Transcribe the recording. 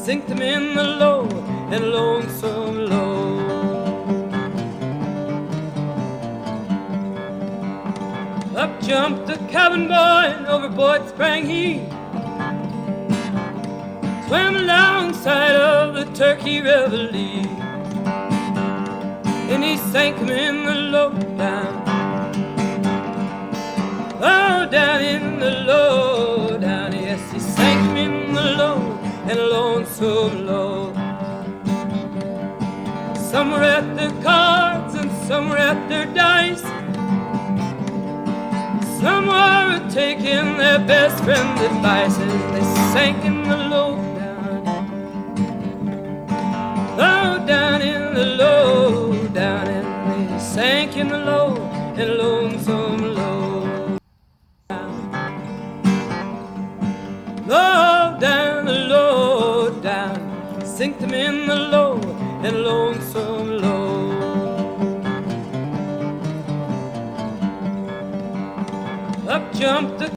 sink them in the low and lonesome low. Up jumped the cabin boy and overboard sprang he, swam alongside of the Turkey Reveille, and he sank him in the low down. Oh, down in the low down, yes, he sank him in the low and lonesome low. Some were at their cards and some were at their dice. Some were taking their best friend's advice as they sank in the low down. Oh, down in the low down, and they sank in the low and lonesome low. Low down, the low down, sink them in the low and lonesome low. Up jumped the